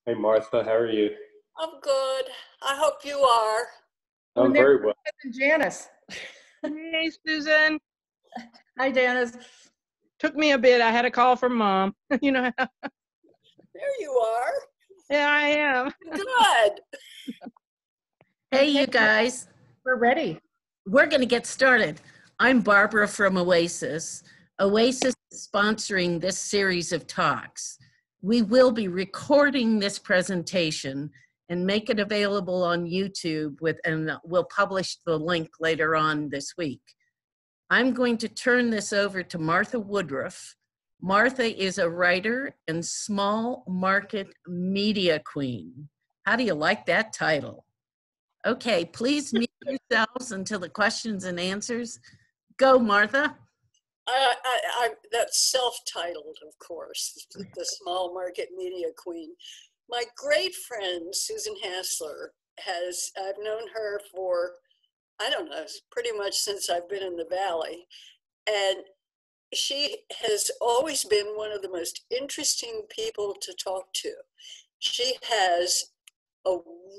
Hey Martha, how are you? I'm good. I hope you are. Oh, I'm and there's very well. Janice. Hey, Susan. Hi, Janice. Took me a bit. I had a call from mom. You know, There you are. yeah, I am. Good. Hey, Okay, you guys, we're ready. we're going to get started. I'm Barbara from OASIS. OASIS is sponsoring this series of talks. We will be recording this presentation and make it available on YouTube and we'll publish the link later on this week. I'm going to turn this over to Martha Woodruff. Martha is a writer and small market media queen. How do you like that title? Okay, please mute yourselves until the questions and answers. Go, Martha. That's self-titled, of course, the small market media queen. My great friend, Susan Hasler, I've known her for, I don't know, pretty much since I've been in the Valley. And she has always been one of the most interesting people to talk to. She has a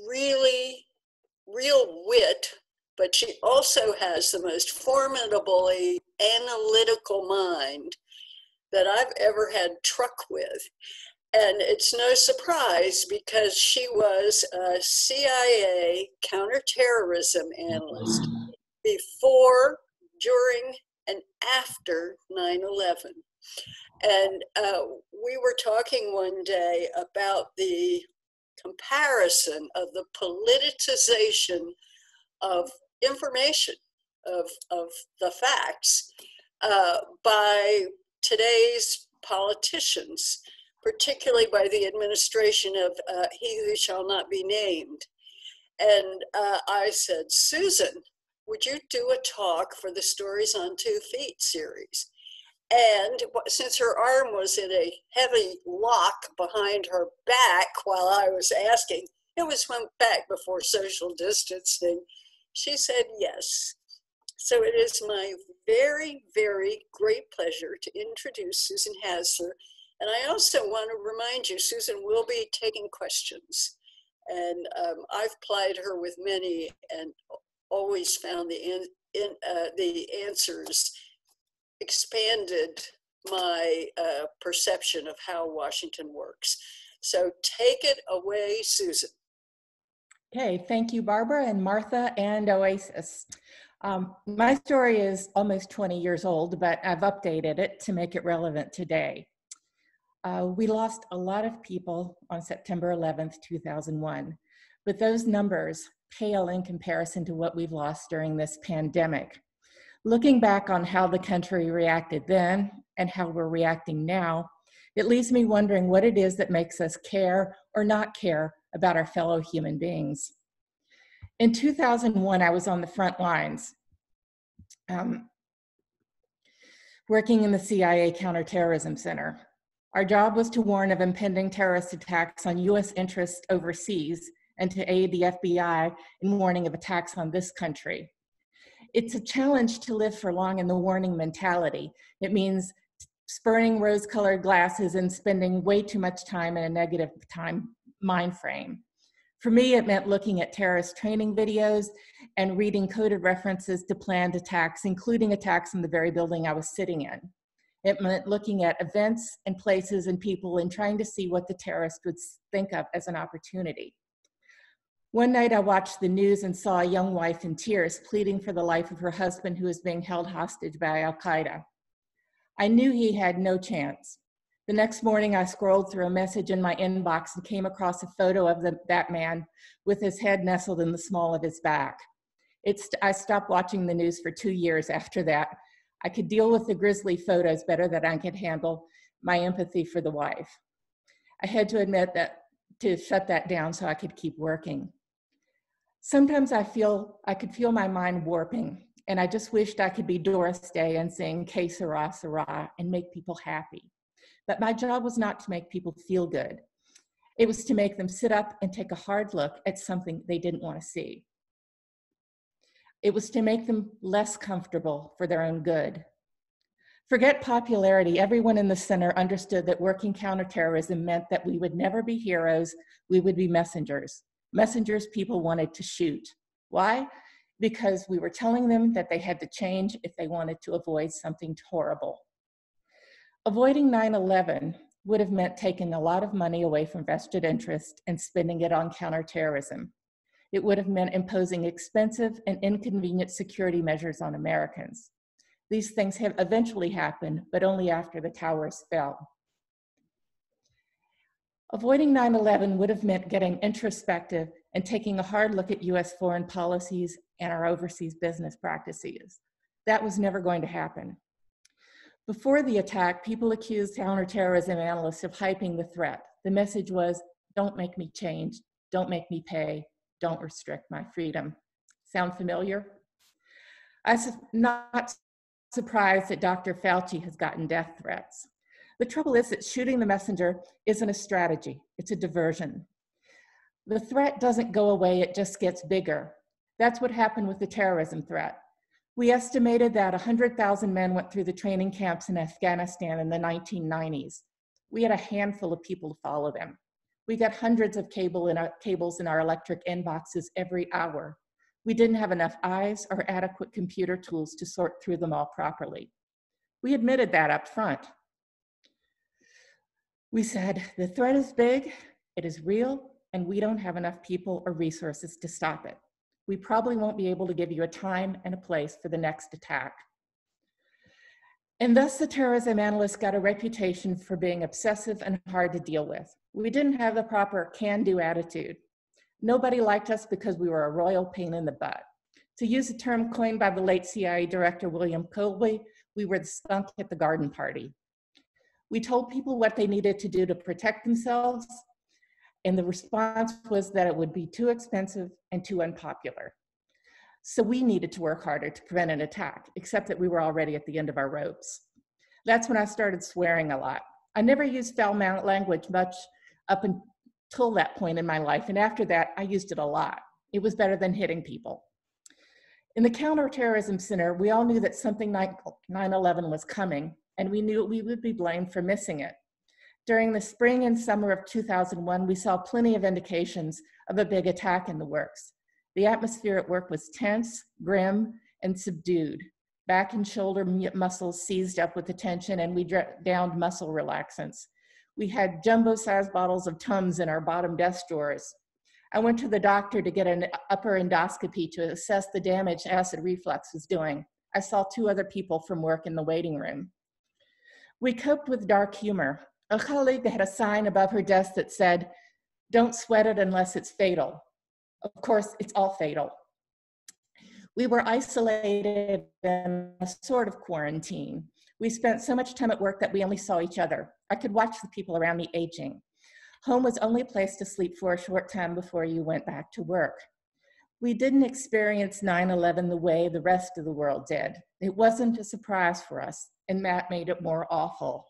real wit, but she also has the most formidably analytical mind that I've ever had truck with. And it's no surprise because she was a CIA counterterrorism analyst before, during, and after 9/11. And we were talking one day about the comparison of the politicization of information, of the facts, by today's politicians, particularly by the administration of he who shall not be named. And I said, Susan, would you do a talk for the Stories on 2 Feet series? And since her arm was in a heavy lock behind her back while I was asking, it went back before social distancing, she said yes. So it is my very, very great pleasure to introduce Susan Hasler. And I also want to remind you, Susan will be taking questions. And I've plied her with many and always found the answers expanded my perception of how Washington works. So take it away, Susan. Okay, thank you, Barbara and Martha and OASIS. My story is almost 20 years old, but I've updated it to make it relevant today. We lost a lot of people on September 11th, 2001, but those numbers pale in comparison to what we've lost during this pandemic. Looking back on how the country reacted then and how we're reacting now, it leaves me wondering what it is that makes us care or not care about our fellow human beings. In 2001, I was on the front lines, working in the CIA Counterterrorism Center. Our job was to warn of impending terrorist attacks on US interests overseas and to aid the FBI in warning of attacks on this country. It's a challenge to live for long in the warning mentality. It means spurning rose-colored glasses and spending way too much time in a negative mind frame. For me, it meant looking at terrorist training videos and reading coded references to planned attacks, including attacks in the very building I was sitting in. It meant looking at events and places and people and trying to see what the terrorist would think of as an opportunity. One night I watched the news and saw a young wife in tears pleading for the life of her husband who was being held hostage by Al-Qaeda. I knew he had no chance. The next morning I scrolled through a message in my inbox and came across a photo of that man with his head nestled in the small of his back. I stopped watching the news for 2 years after that. I could deal with the grisly photos better than I could handle my empathy for the wife. I had to admit to shut that down so I could keep working. Sometimes I could feel my mind warping, and I just wished I could be Doris Day and sing Que Sera, Sera and make people happy. But my job was not to make people feel good. It was to make them sit up and take a hard look at something they didn't want to see. It was to make them less comfortable for their own good. Forget popularity. Everyone in the center understood that working counterterrorism meant that we would never be heroes, we would be messengers. Messengers people wanted to shoot. Why? Because we were telling them that they had to change if they wanted to avoid something horrible. Avoiding 9/11 would have meant taking a lot of money away from vested interest and spending it on counterterrorism. It would have meant imposing expensive and inconvenient security measures on Americans. These things have eventually happened, but only after the towers fell. Avoiding 9/11 would have meant getting introspective and taking a hard look at US foreign policies and our overseas business practices. That was never going to happen. Before the attack, people accused counterterrorism analysts of hyping the threat. The message was, don't make me change, don't make me pay, don't restrict my freedom. Sound familiar? I'm not surprised that Dr. Fauci has gotten death threats. The trouble is that shooting the messenger isn't a strategy, it's a diversion. The threat doesn't go away, it just gets bigger. That's what happened with the terrorism threat. We estimated that 100,000 men went through the training camps in Afghanistan in the 1990s. We had a handful of people to follow them. We got hundreds of cables in our electric inboxes every hour. We didn't have enough eyes or adequate computer tools to sort through them all properly. We admitted that up front. We said, the threat is big, it is real, and we don't have enough people or resources to stop it. We probably won't be able to give you a time and a place for the next attack. And thus the terrorism analysts got a reputation for being obsessive and hard to deal with. We didn't have the proper can-do attitude. Nobody liked us because we were a royal pain in the butt. To use a term coined by the late CIA director William Colby, we were the skunk at the garden party. We told people what they needed to do to protect themselves, and the response was that it would be too expensive and too unpopular. So we needed to work harder to prevent an attack, except that we were already at the end of our ropes. That's when I started swearing a lot. I never used foul language much up until that point in my life, and after that, I used it a lot. It was better than hitting people. In the Counterterrorism Center, we all knew that something like 9/11 was coming, and we knew we would be blamed for missing it. During the spring and summer of 2001, we saw plenty of indications of a big attack in the works. The atmosphere at work was tense, grim, and subdued. Back and shoulder muscles seized up with attention, and we downed muscle relaxants. We had jumbo-sized bottles of Tums in our bottom desk drawers. I went to the doctor to get an upper endoscopy to assess the damage acid reflux was doing. I saw 2 other people from work in the waiting room. We coped with dark humor. A colleague had a sign above her desk that said, "Don't sweat it unless it's fatal." Of course, it's all fatal. We were isolated in a sort of quarantine. We spent so much time at work that we only saw each other. I could watch the people around me aging. Home was only a place to sleep for a short time before you went back to work. We didn't experience 9/11 the way the rest of the world did. It wasn't a surprise for us, and that made it more awful.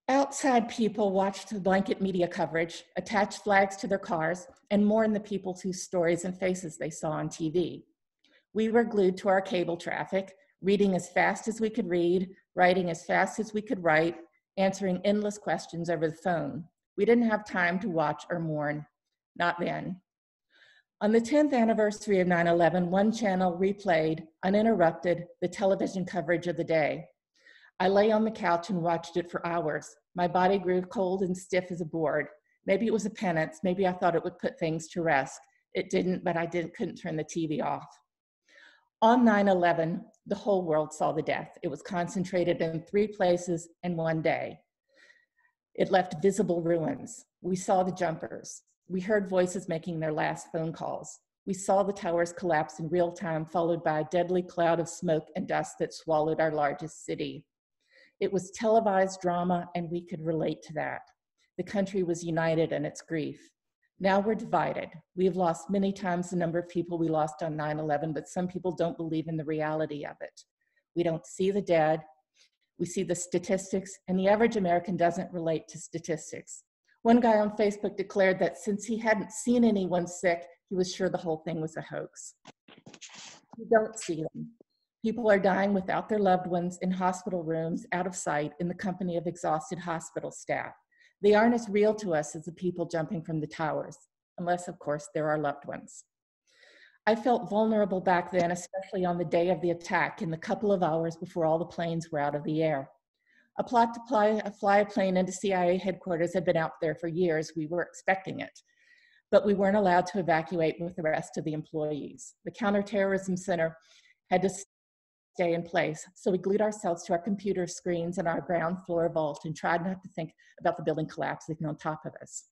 Outside people watched the blanket media coverage, attached flags to their cars, and mourned the people whose stories and faces they saw on TV. We were glued to our cable traffic, reading as fast as we could read, writing as fast as we could write, answering endless questions over the phone. We didn't have time to watch or mourn, not then. On the 10th anniversary of 9/11, one channel replayed, uninterrupted, the television coverage of the day. I lay on the couch and watched it for hours. My body grew cold and stiff as a board. Maybe it was a penance. Maybe I thought it would put things to rest. It didn't, but I couldn't turn the TV off. On 9/11, the whole world saw the death. It was concentrated in 3 places in one day. It left visible ruins. We saw the jumpers. We heard voices making their last phone calls. We saw the towers collapse in real time, followed by a deadly cloud of smoke and dust that swallowed our largest city. It was televised drama, and we could relate to that. The country was united in its grief. Now we're divided. We have lost many times the number of people we lost on 9/11, but some people don't believe in the reality of it. We don't see the dead. We see the statistics, and the average American doesn't relate to statistics. One guy on Facebook declared that since he hadn't seen anyone sick, he was sure the whole thing was a hoax. We don't see them. People are dying without their loved ones in hospital rooms, out of sight, in the company of exhausted hospital staff. They aren't as real to us as the people jumping from the towers, unless, of course, they're our loved ones. I felt vulnerable back then, especially on the day of the attack, in the couple of hours before all the planes were out of the air. A plot to fly a plane into CIA headquarters had been out there for years. We were expecting it, but we weren't allowed to evacuate with the rest of the employees. The counterterrorism center had to stay in place, so we glued ourselves to our computer screens in our ground floor vault and tried not to think about the building collapsing on top of us.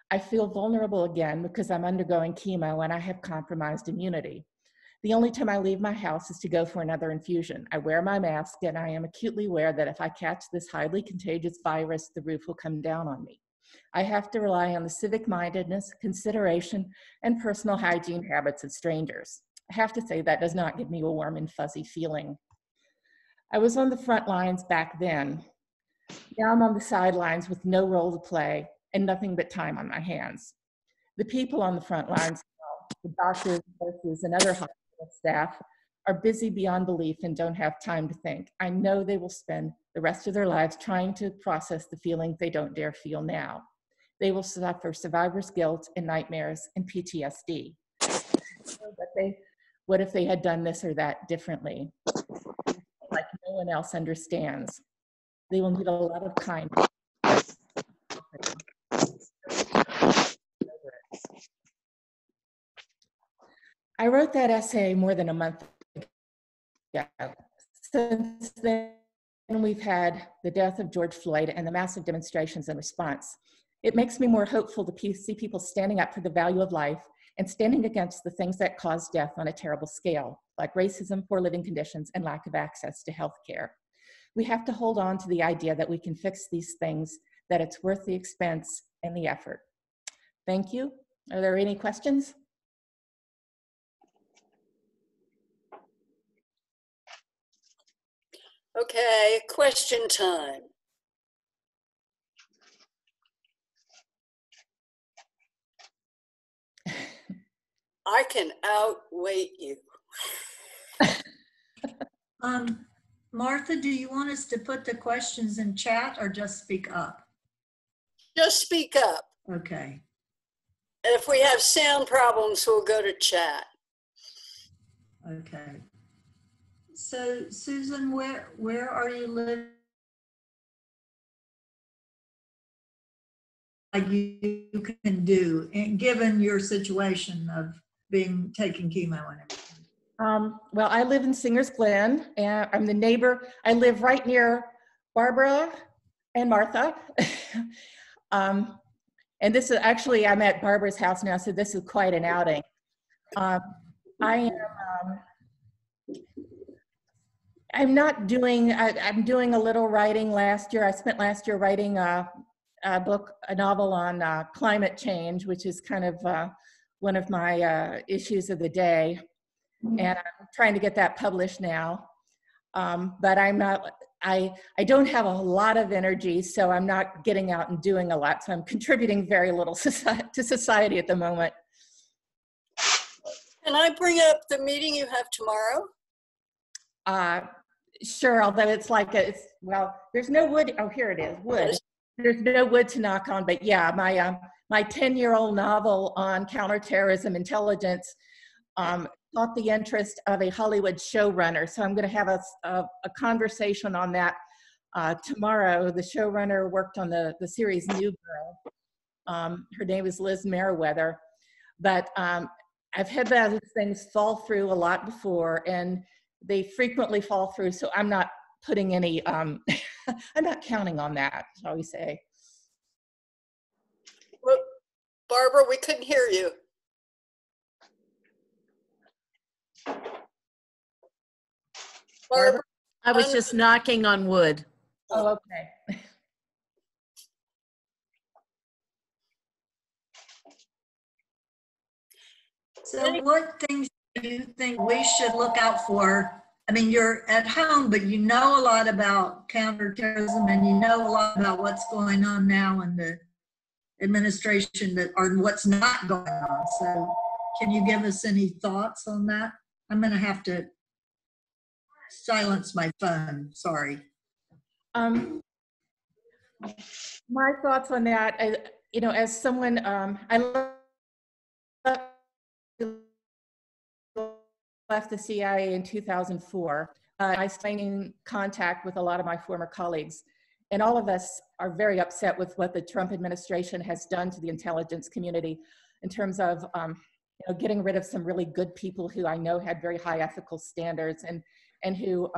I feel vulnerable again because I'm undergoing chemo and I have compromised immunity. The only time I leave my house is to go for another infusion. I wear my mask and I am acutely aware that if I catch this highly contagious virus, the roof will come down on me. I have to rely on the civic mindedness, consideration, and personal hygiene habits of strangers. I have to say that does not give me a warm and fuzzy feeling. I was on the front lines back then. Now I'm on the sidelines with no role to play and nothing but time on my hands. The people on the front lines, the doctors, nurses, and other hospital staff are busy beyond belief and don't have time to think. I know they will spend the rest of their lives trying to process the feelings they don't dare feel now. They will suffer survivor's guilt and nightmares and PTSD. What if they had done this or that differently? Like no one else understands. They will need a lot of kindness. I wrote that essay more than a month ago. Since then, we've had the death of George Floyd and the massive demonstrations in response. It makes me more hopeful to see people standing up for the value of life and standing against the things that cause death on a terrible scale, like racism, poor living conditions, and lack of access to health care. We have to hold on to the idea that we can fix these things, that it's worth the expense and the effort. Thank you. Are there any questions? Okay, question time. I can outweight you. Martha, do you want us to put the questions in chat or just speak up? Just speak up. Okay. And if we have sound problems, we'll go to chat. Okay. So Susan, where are you living? Like you can do, and given your situation of taking chemo and everything. Well, I live in Singer's Glen, and I'm the neighbor. I live right near Barbara and Martha. And this is actually, I'm at Barbara's house now, so this is quite an outing. I'm doing a little writing last year. I spent last year writing a novel on climate change, which is kind of one of my issues of the day. And I'm trying to get that published now. But I don't have a lot of energy, so I'm not getting out and doing a lot. So I'm contributing very little to society at the moment. Can I bring up the meeting you have tomorrow? Sure, although it's like, well, there's no wood. Oh, here it is, wood. There's no wood to knock on, but yeah, my 10-year-old novel on counterterrorism intelligence caught the interest of a Hollywood showrunner. So I'm going to have a conversation on that tomorrow. The showrunner worked on the series New Girl. Her name is Liz Meriwether. But I've had those things fall through a lot before, and they frequently fall through. So I'm not putting any, I'm not counting on that, shall we say. Well, Barbara, we couldn't hear you. Barbara? I was just knocking on wood. Oh, okay. So what things do you think we should look out for? I mean, you're at home, but you know a lot about counterterrorism and you know a lot about what's going on now in the administration or what's not going on. So can you give us any thoughts on that? I'm going to have to silence my phone, sorry. My thoughts on that, as someone, I left the CIA in 2004. I stayed in contact with a lot of my former colleagues, and all of us are very upset with what the Trump administration has done to the intelligence community in terms of getting rid of some really good people who I know had very high ethical standards and who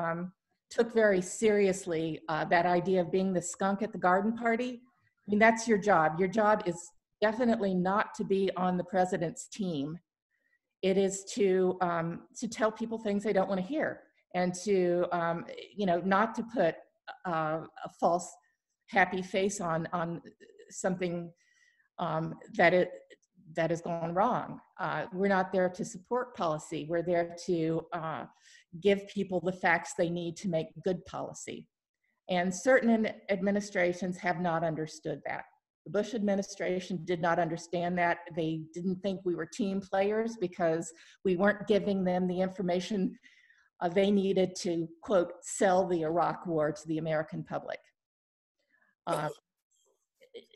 took very seriously that idea of being the skunk at the garden party. I mean, that's your job. Your job is definitely not to be on the president's team. It is to tell people things they don't want to hear, and to not to put a false happy face on something that has gone wrong. We're not there to support policy. We're there to give people the facts they need to make good policy. And certain administrations have not understood that. The Bush administration did not understand that. They didn't think we were team players because we weren't giving them the information they needed to, quote, sell the Iraq war to the American public.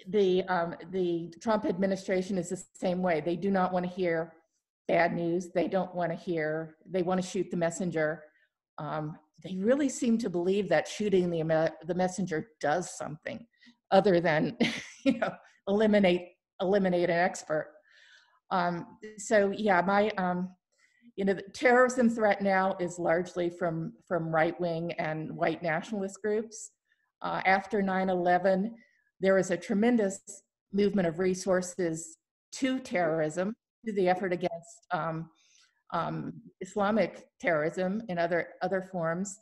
The Trump administration is the same way. They do not want to hear bad news. They don't want to hear, they want to shoot the messenger. They really seem to believe that shooting the messenger does something other than eliminate an expert. So yeah, the terrorism threat now is largely from right-wing and white nationalist groups. After 9/11, there was a tremendous movement of resources to terrorism, to the effort against Islamic terrorism and other forms.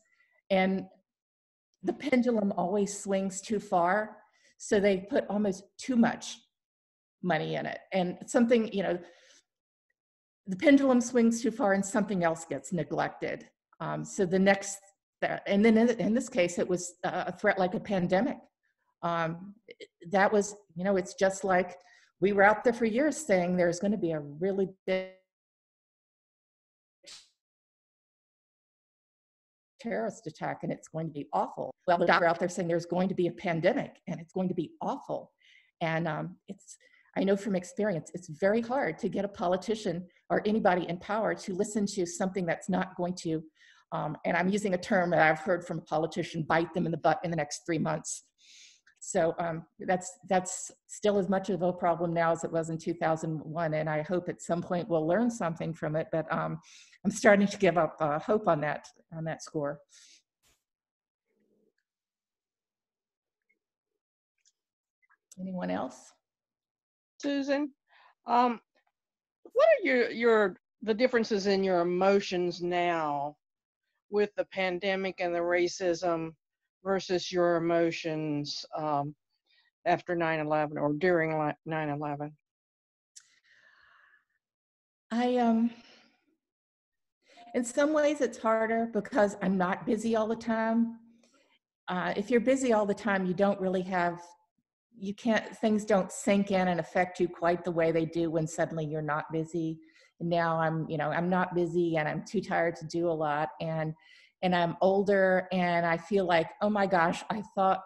And the pendulum always swings too far. So they put almost too much money in it. And something, the pendulum swings too far and something else gets neglected. So the next, and then in this case, it was a threat like a pandemic. That was, it's just like we were out there for years saying there's going to be a really big terrorist attack and it's going to be awful. Well, the doctor out there saying there's going to be a pandemic and it's going to be awful. And I know from experience, it's very hard to get a politician or anybody in power to listen to something that's not going to, and I'm using a term that I've heard from a politician, bite them in the butt in the next 3 months. So that's still as much of a problem now as it was in 2001. And I hope at some point we'll learn something from it, but I'm starting to give up hope on that score. Anyone else? Susan, what are the differences in your emotions now with the pandemic and the racism versus your emotions after 9/11 or during 9/11? In some ways it's harder because I'm not busy all the time. If you're busy all the time, you don't really have, things don't sink in and affect you quite the way they do when suddenly you're not busy. And now I'm not busy and I'm too tired to do a lot, and I'm older and I feel like, oh my gosh, I thought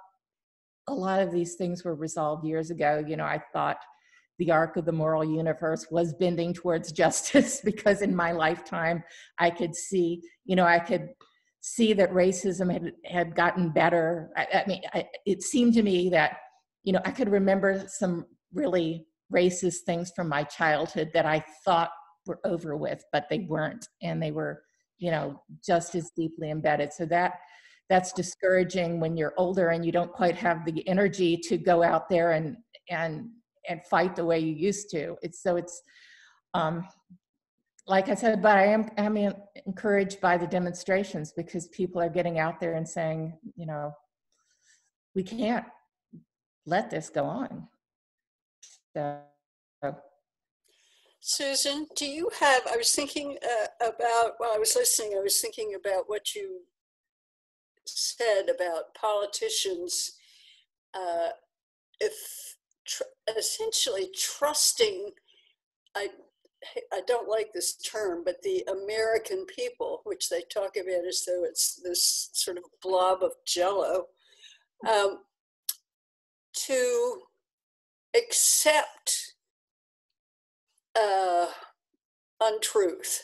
a lot of these things were resolved years ago. I thought the arc of the moral universe was bending towards justice because in my lifetime, I could see that racism had gotten better. It seemed to me that, I could remember some really racist things from my childhood that I thought were over with, but they weren't. And they were, just as deeply embedded. So that's discouraging when you're older and you don't quite have the energy to go out there and fight the way you used to. It's like I said, but I am encouraged by the demonstrations because people are getting out there and saying, we can't let this go on. So. Susan, do you have, I was thinking about, while I was listening, I was thinking about what you said about politicians essentially trusting I don't like this term, but the American people, which they talk about as though it's this sort of blob of jello, to accept untruth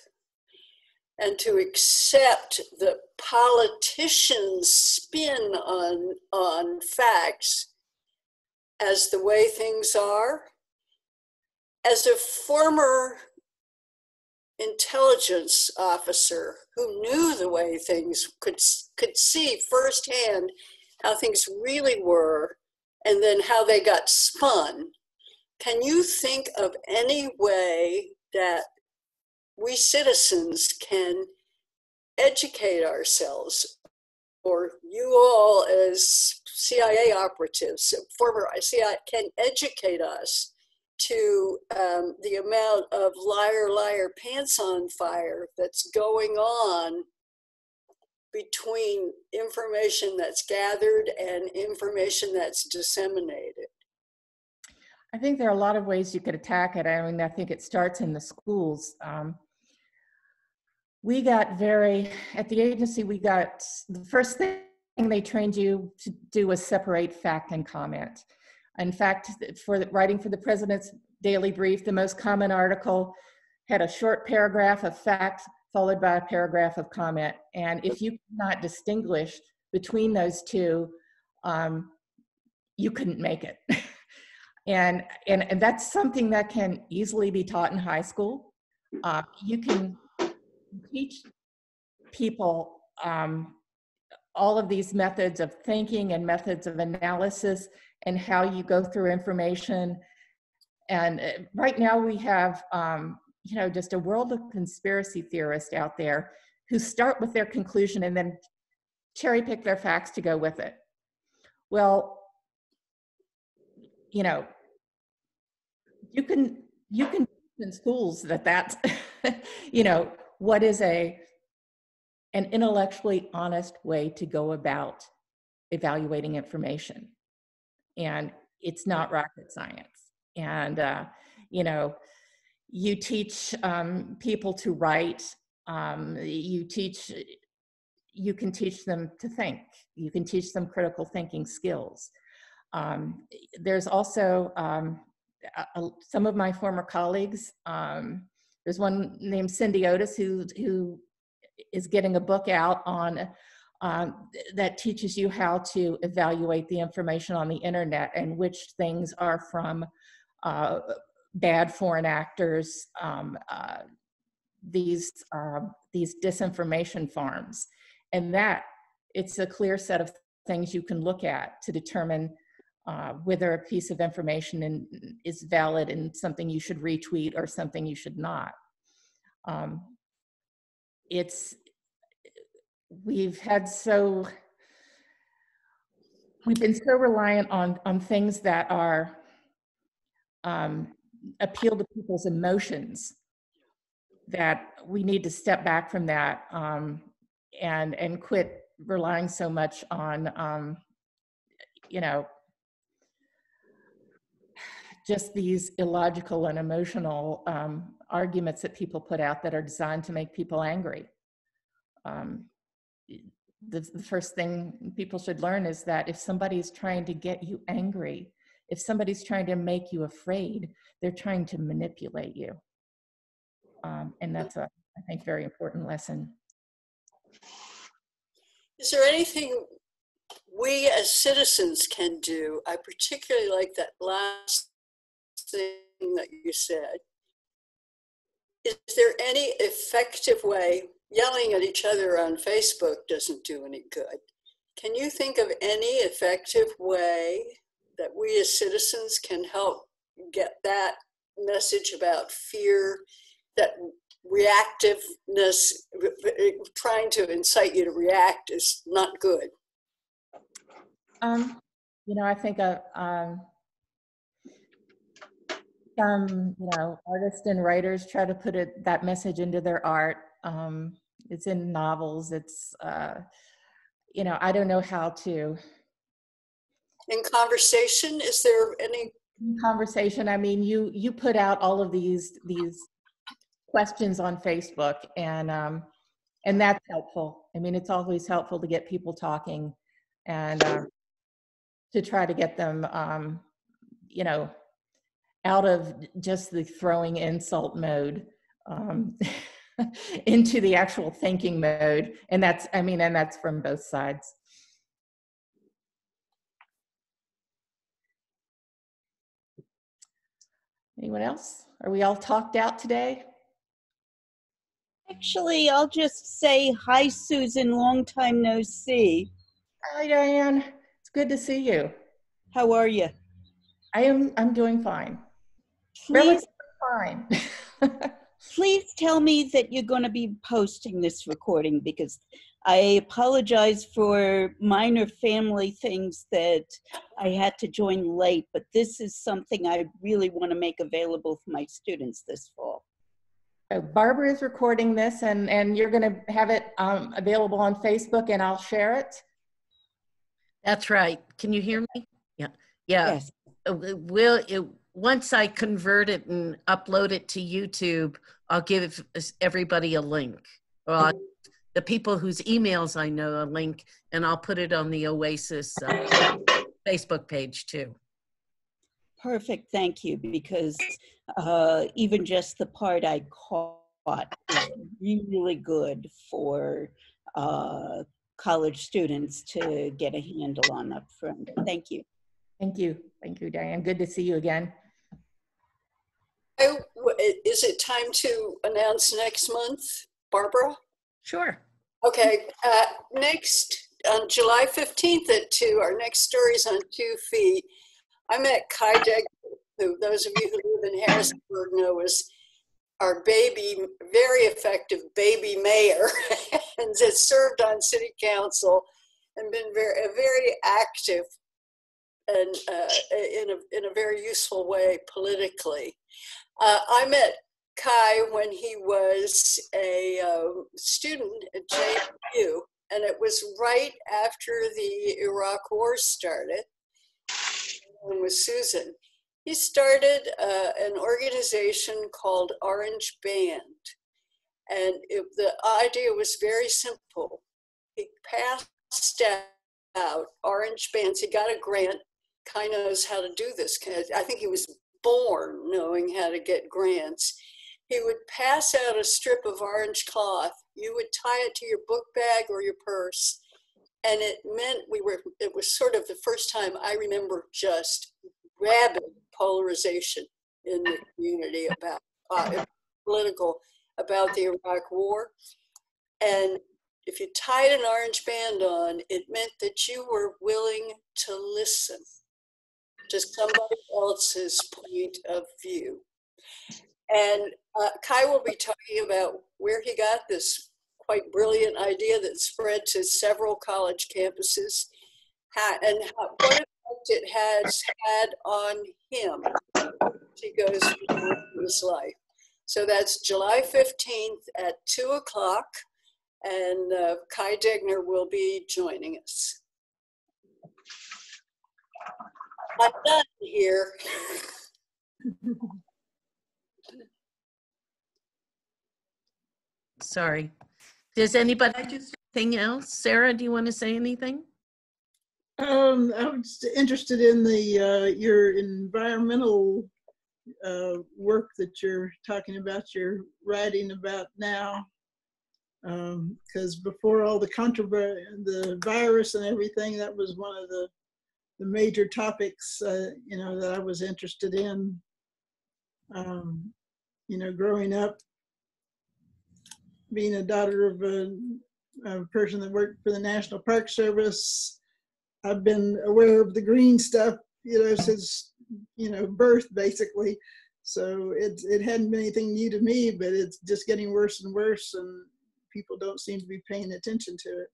and to accept the politicians' spin on facts as the way things are. As a former intelligence officer who knew the way things could see firsthand how things really were and then how they got spun, can you think of any way that we citizens can educate ourselves, or you all as CIA operatives, former CIA, can educate us to the amount of liar, liar, pants on fire that's going on between information that's gathered and information that's disseminated? I think there are a lot of ways you could attack it. I mean, I think it starts in the schools. We got at the agency, we got, the first thing they trained you to do was separate fact and comment. In fact, writing for the President's Daily Brief, the most common article had a short paragraph of fact followed by a paragraph of comment. And if you could not distinguish between those two, you couldn't make it. And that's something that can easily be taught in high school. You can teach people all of these methods of thinking and methods of analysis and how you go through information. And right now we have, just a world of conspiracy theorists out there who start with their conclusion and then cherry pick their facts to go with it. Well, you can teach in schools that's, what is an intellectually honest way to go about evaluating information. And it's not rocket science. And, you teach people to write, you can teach them to think, you can teach them critical thinking skills. There's also some of my former colleagues, there's one named Cindy Otis who is getting a book out on that teaches you how to evaluate the information on the internet and which things are from bad foreign actors, these disinformation farms. And that, it's a clear set of things you can look at to determine whether a piece of information is valid and something you should retweet or something you should not. We've been so reliant on things that are appeal to people's emotions that we need to step back from that and quit relying so much on just these illogical and emotional arguments that people put out that are designed to make people angry. The first thing people should learn is that if somebody's trying to get you angry, if somebody's trying to make you afraid, they're trying to manipulate you. And that's I think, very important lesson. Is there anything we as citizens can do? I particularly like that last thing that you said. Is there any effective way? Yelling at each other on Facebook doesn't do any good. Can you think of any effective way that we as citizens can help get that message about fear, that reactiveness, trying to incite you to react is not good? I think some, artists and writers try to put that message into their art. It's in novels. It's, I don't know how to. In conversation, is there any? Conversation. I mean, you put out all of these questions on Facebook, and that's helpful. I mean, it's always helpful to get people talking and to try to get them, you know, out of just the throwing insult mode into the actual thinking mode. And that's, I mean, and that's from both sides. Anyone else? Are we all talked out today? Actually, I'll just say hi, Susan. Long time no see. Hi, Diane. It's good to see you. How are you? I'm doing fine. Please, Fine. please tell me that you're going to be posting this recording, because I apologize for minor family things that I had to join late, but this is something I really want to make available for my students this fall. So Barbara is recording this, and you're going to have it available on Facebook, and I'll share it. That's right. Can you hear me? Yeah. Yeah. Yes. Once I convert it and upload it to YouTube, I'll give everybody a link. Well, the people whose emails I know a link, and I'll put it on the OASIS Facebook page too. Perfect, thank you, because even just the part I caught is really good for college students to get a handle on up front. Thank you. Thank you. Thank you, Diane. Good to see you again. Is it time to announce next month, Barbara? Sure. Okay, next, on July 15th at 2, our next story is on 2 feet. I met Kai Degner, who those of you who live in Harrisburg know is our very effective baby mayor, and has served on city council and been very active and in a very useful way politically. I met Kai when he was a student at JMU, and it was right after the Iraq War started. And with Susan, he started an organization called Orange Band, and the idea was very simple. He passed out orange bands. He got a grant. Kai knows how to do this. I think he was born knowing how to get grants. He would pass out a strip of orange cloth. You would tie it to your book bag or your purse. And it meant it was sort of the first time I remember just rabid polarization in the community about about the Iraq War. And if you tied an orange band on, it meant that you were willing to listen to somebody else's point of view. And Kai will be talking about where he got this quite brilliant idea that spread to several college campuses, and what effect it has had on him as he goes through his life. So that's July 15th at 2 o'clock, and Kai Degner will be joining us. I'm done here. Sorry. Does anybody anything else? Sarah, do you want to say anything? I was interested in the your environmental work that you're talking about, you're writing about now, because before all the controversy, the virus and everything, that was one of the major topics, you know, that I was interested in. You know, growing up, being a daughter of a person that worked for the National Park Service, I've been aware of the green stuff, you know, since, you know, birth, basically. So it hadn't been anything new to me, but it's just getting worse and worse, and people don't seem to be paying attention to it.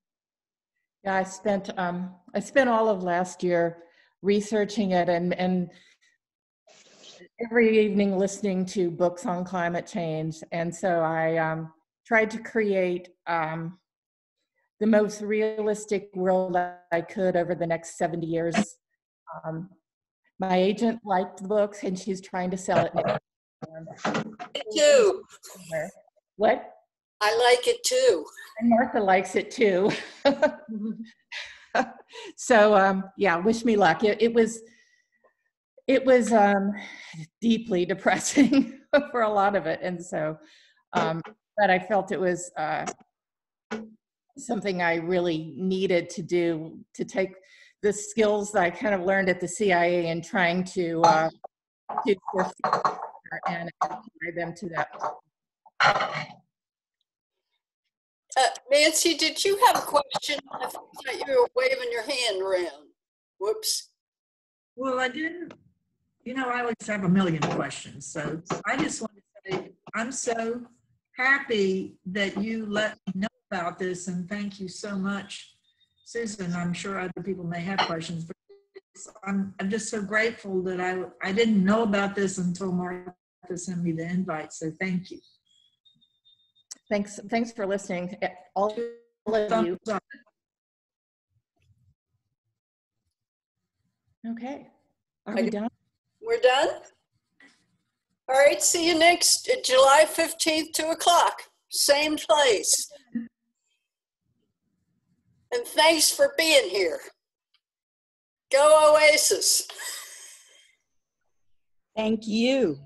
Yeah, I spent all of last year researching it and every evening listening to books on climate change. And so I tried to create the most realistic world I could over the next 70 years. My agent liked the books and she's trying to sell it now. Me too. What? I like it too. And Martha likes it too. So yeah, wish me luck. It was deeply depressing for a lot of it, and so but I felt it was something I really needed to do, to take the skills that I kind of learned at the CIA and trying to and apply them to that. Nancy, did you have a question? I thought you were waving your hand around. Whoops. Well, I didn't, you know, I always have a million questions. So I just want to say, I'm so happy that you let me know about this, and thank you so much, Susan. I'm sure other people may have questions, but I'm just so grateful that I didn't know about this until Martha sent me the invite. So thank you. Thanks for listening, all of you. Okay, are we done? We're done? All right, see you next July 15th, 2 o'clock, same place. And thanks for being here. Go OASIS. Thank you.